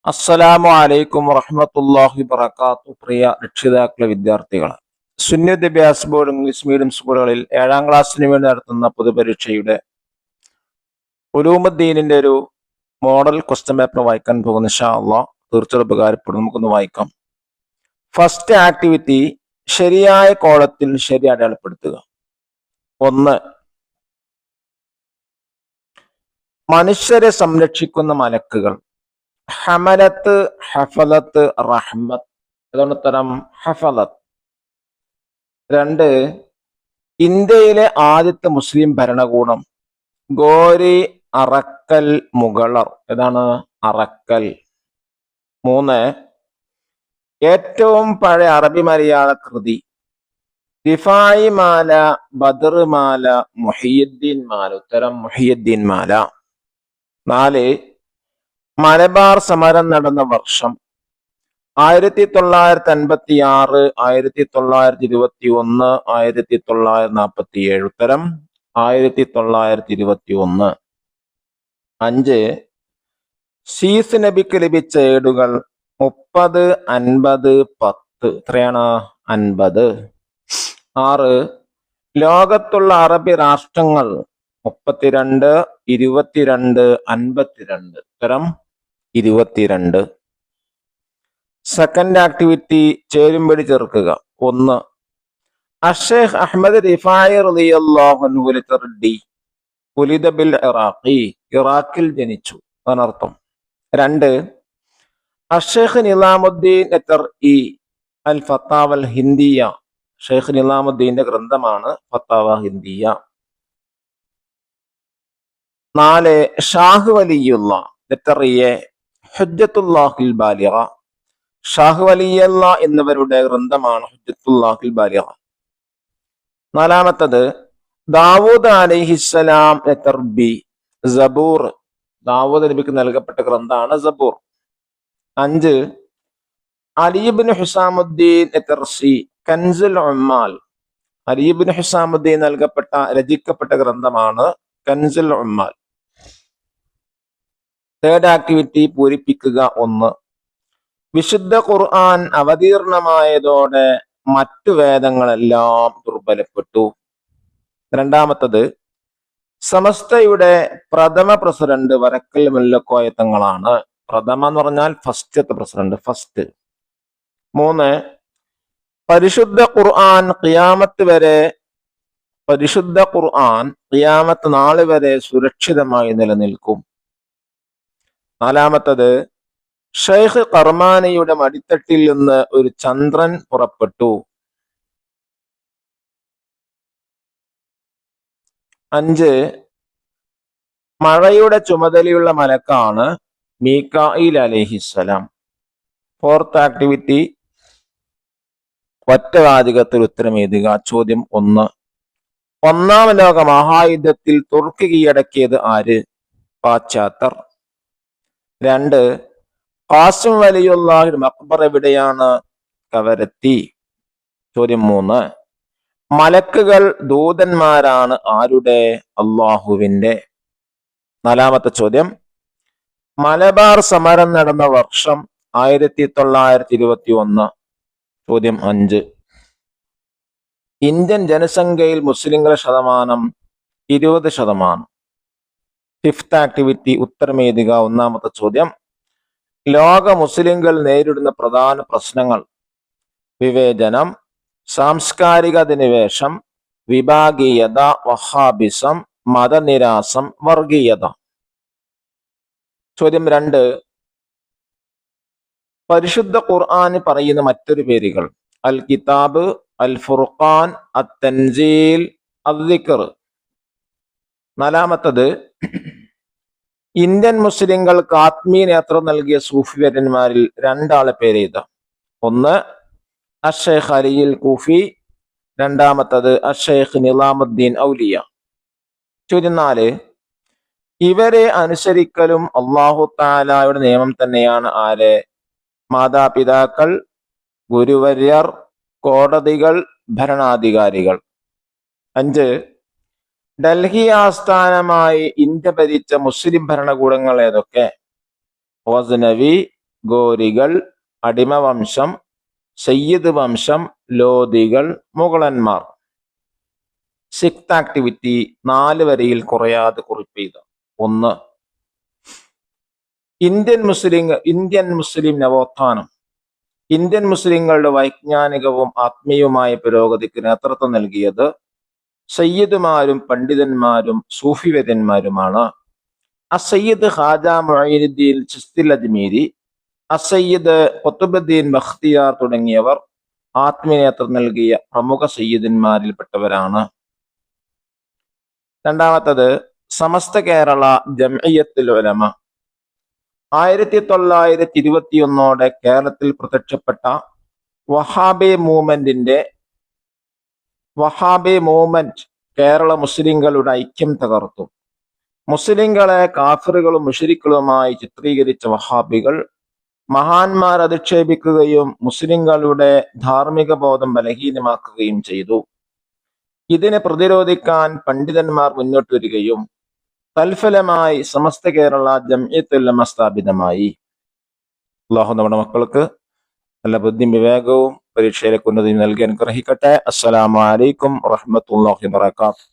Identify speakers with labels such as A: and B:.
A: അസ്സലാമു അലൈക്കും വറഹ്മത്തുള്ളാഹി വബറകാതുഹു. പ്രിയ രക്ഷിതാക്കളെ, വിദ്യാർത്ഥികളെ, സുന്നി വിദ്യാഭ്യാസ ബോർഡ് ഇംഗ്ലീഷ് മീഡിയം സ്കൂളുകളിൽ 7ാം ക്ലാസ്സിന് വേണ്ടി നടത്തുന്ന പൊതുപരീക്ഷയുടെ ഉലൂമുദ്ദീനിന്റെ ഒരു മോഡൽ ക്വസ്റ്റ്യൻ പേപ്പർ വായിക്കാൻ പോകുന്ന ഇൻഷാ അല്ലാഹ് തീർച്ചയായും ഉപകാരപ്പെടും. നമുക്കൊന്ന് വായിക്കാം. ഫസ്റ്റ് ആക്ടിവിറ്റി, ശരിയായ കോളത്തിൽ ശരി അടയാളപ്പെടുത്തുക. 1. മനുഷ്യരെ സംരക്ഷിക്കുന്ന മലക്കുകൾ. ഹമലത്ത്, ഹഫലത്ത്, റഹ്മത്ത്. അതാണ് ഉത്തരം, ഹഫലത്ത്. 2. ഇന്ത്യയിലെ ആദ്യത്തെ മുസ്ലിം ഭരണകൂടം. ഗോരി, അറക്കൽ, മുഗളർ. ഏതാണ്? അറക്കൽ. 3. ഏറ്റവും പഴയ അറബി മലയാള കൃതി. റിഫായി മാല, ബദർ മാല, മുഹിയുദ്ദീൻ മാല. ഉത്തരം, മുഹിയുദ്ദീൻ മാല. 4. മലബാർ സമരം നടന്ന വർഷം. 1956, 1921, 1947. ഉത്തരം, 1921. 5. ശീസ് നബിക്ക് ലഭിച്ച ഏടുകൾ. 30, 50, 10. എത്രയാണ്? 50. 6. ലോകത്തുള്ള അറബി രാഷ്ട്രങ്ങൾ. 32, 22, 52. ഉത്തരം, 22. സെക്കൻഡ് ആക്ടിവിറ്റി, ചേരുംപടി ചേർക്കുക. 1. അഷേഖ് അഹ്മദ് റിഫായി റളിയല്ലാഹു അൻഹു ലിതർഡി ഉലിദ ബിൽ ഇറാഖി. ഇറാഖിൽ ജനിച്ചു, അതിനർത്ഥം. 2. അഷേഖ് നിലാമുദ്ദീൻ അത്തർഇ അൽ ഫത്താവ അൽ ഹിന്ദിയ. ഷെയ്ഖ് നിലാമുദ്ദീന്റെ ഗ്രന്ഥമാണ് ഫത്താവ ഹിന്ദിയ. 4. ഷാഹ് വലിയുള്ള ലെറ്ററിയെ ഹുജ്ജത്തുല്ലാഹിൽ ബാലിഗ. ഷാഹ് വലിയല്ല എന്നിവരുടെ ഗ്രന്ഥമാണ് ഹുജ്ജത്തുല്ലാഹിൽ ബാലിഗ. 4. ദാവൂദ് അലൈഹിസ്സലാം ലെറ്റർ ബി സബൂർ. ദാവൂദ് നബിക്ക് നൽകപ്പെട്ട ഗ്രന്ഥമാണ് സബൂർ. 5. Ali ibn Husamuddin letter C Kanzul Ummal. അലി ഇബ്നു ഹുസാമുദ്ദീൻ രചിക്കപ്പെട്ട ഗ്രന്ഥമാണ് കൻസുൽ ഉമ്മാൽ. തേർഡ് ആക്ടിവിറ്റി, പൂരിപ്പിക്കുക. 1. വിശുദ്ധ ഖുർആൻ അവതീർണമായതോടെ മറ്റു വേദങ്ങളെല്ലാം ദുർബലപ്പെട്ടു. 2. സമസ്തയുടെ പ്രഥമ പ്രസിഡന്റ് വരക്കൽ മുല്ലക്കോയ തങ്ങളാണ്. പ്രഥമ എന്ന് പറഞ്ഞാൽ ഫസ്റ്റത്തെ പ്രസിഡന്റ്, ഫസ്റ്റ്. 3. പരിശുദ്ധ ഖുർആൻ ഖിയാമത്ത് നാൾ വരെ സുരക്ഷിതമായി നിലനിൽക്കും. 4. ഷെയ്ഖ് കർമാനിയുടെ മടിത്തട്ടിൽ നിന്ന് ഒരു ചന്ദ്രൻ പുറപ്പെട്ടു. 5. മഴയുടെ ചുമതലയുള്ള മലക്കാണ് മീകായിൽ അലൈഹിസ്സലാം. 4th ആക്ടിവിറ്റി, ഒറ്റവാചകത്തിൽ ഉത്തരം എഴുതുക. ചോദ്യം 1. 1ാം ലോക മഹായുദ്ധത്തിൽ തുർക്കി കീഴടക്കിയത് ആര്? പാശ്ചാത്യർ. 2. ഖാസിം വലിയുള്ളാഹിന്റെ മഖ്ബറ എവിടെയാണ്? കവരത്തി. ചോദ്യം 3. മലക്കുകൾ ദൂതന്മാരാണ് ആരുടെ? അള്ളാഹുവിന്റെ. 4ാമത്തെ ചോദ്യം, മലബാർ സമരം നടന്ന വർഷം. 1921. ചോദ്യം 5. ഇന്ത്യൻ ജനസംഖ്യയിൽ മുസ്ലിങ്ങളുടെ ശതമാനം 20%. 5th ആക്ടിവിറ്റി, ഉത്തരം എഴുതുക. 1ാമത്തെ ചോദ്യം, ലോക മുസ്ലിങ്ങൾ നേരിടുന്ന പ്രധാന പ്രശ്നങ്ങൾ. വിവേചനം, സാംസ്കാരിക അധിനിവേശം, വിഭാഗീയത, വഹാബിസം, മതനിരാസം, വർഗീയത. ചോദ്യം 2. പരിശുദ്ധ ഖുർആന് പറയുന്ന മറ്റൊരു പേരുകൾ. അൽ കിതാബ്, അൽ ഫുർഖാൻ, അത്തൻസീൽ, അദ്ദിക്ർ. 4ാമത്തത്, ഇന്ത്യൻ മുസ്ലിങ്ങൾക്ക് ആത്മീയ നേതൃത്വം നൽകിയ സൂഫിവര്യന്മാരിൽ 2 ആളെ പേരെഴുതാം. 1. അഷേഖ് അലിയിൽ കൂഫി. 2ാമത്തത് അഷേഖ് നിലാമുദ്ദീൻ ഔലിയ. ചോദ്യം 4. ഇവരെ അനുസരിക്കലും അല്ലാഹു തആലയുടെ നിയമം തന്നെയാണ്. ആരെ? മാതാപിതാക്കൾ, ഗുരുവര്യർ, കോടതികൾ, ഭരണാധികാരികൾ. 5. ഡൽഹി ആസ്ഥാനമായി ഇന്ത്യ ഭരിച്ച മുസ്ലിം ഭരണകൂടങ്ങൾ ഏതൊക്കെ? ഗസ്നവി, ഗോരികൾ, അടിമവംശം, സയ്യിദ് വംശം, ലോധികൾ, മുഗളന്മാർ. 6th ആക്ടിവിറ്റി 4 വരിയിൽ കുറയാതെ കുറിപ്പ്. 1. ഇന്ത്യൻ മുസ്ലിം നവോത്ഥാനം ഇന്ത്യൻ മുസ്ലിങ്ങളുടെ വൈജ്ഞാനികവും ആത്മീയവുമായ പുരോഗതിക്ക് നേതൃത്വം നൽകിയത് സയ്യിദുമാരും പണ്ഡിതന്മാരും സൂഫിവര്യന്മാരുമാണ്. അസയ്യിദ് ഖാജ മുഈനുദ്ദീൻ ചിസ്തി അജ്മീരി, അസയ്യിദ് ഖുത്ബുദ്ദീൻ ബഖ്തിയാർ തുടങ്ങിയവർ ആത്മീയനേതൃത്വം നൽകിയ പ്രമുഖ സയ്യിദന്മാരിൽപ്പെട്ടവരാണ്. രണ്ടാമത്തത് സമസ്ത കേരള ജംഇയ്യത്തുൽ ഉലമ. 1921 കേരളത്തിൽ പ്രത്യക്ഷപ്പെട്ട വഹാബി മൂവ്മെന്റ് കേരള മുസ്ലിങ്ങളുടെ ഐക്യം തകർത്തു. മുസ്ലിങ്ങളെ കാഫിറുകളും മുശ്രിക്കുകളുമായി ചിത്രീകരിച്ച വഹാബികൾ മഹാന്മാർ അധിക്ഷേപിക്കുകയും മുസ്ലിങ്ങളുടെ ധാർമ്മിക ബോധം ബലഹീനമാക്കുകയും ചെയ്തു. ഇതിനെ പ്രതിരോധിക്കാൻ പണ്ഡിതന്മാർ മുന്നോട്ട് വരികയും തൽഫലമായി സമസ്ത കേരള ജംഇയ്യത്തുൽ ഉലമ സ്ഥാപിതമായി. അല്ലാഹു നമ്മുടെ മക്കൾക്ക് നല്ല ബുദ്ധിയും വിവേകവും പരീക്ഷയിലേക്ക് ഉന്നതി നൽകി അനുഗ്രഹിക്കട്ടെ. അസ്സലാമു അലൈക്കും വറഹ്മത്തുള്ളാഹി വബറകാതുഹു.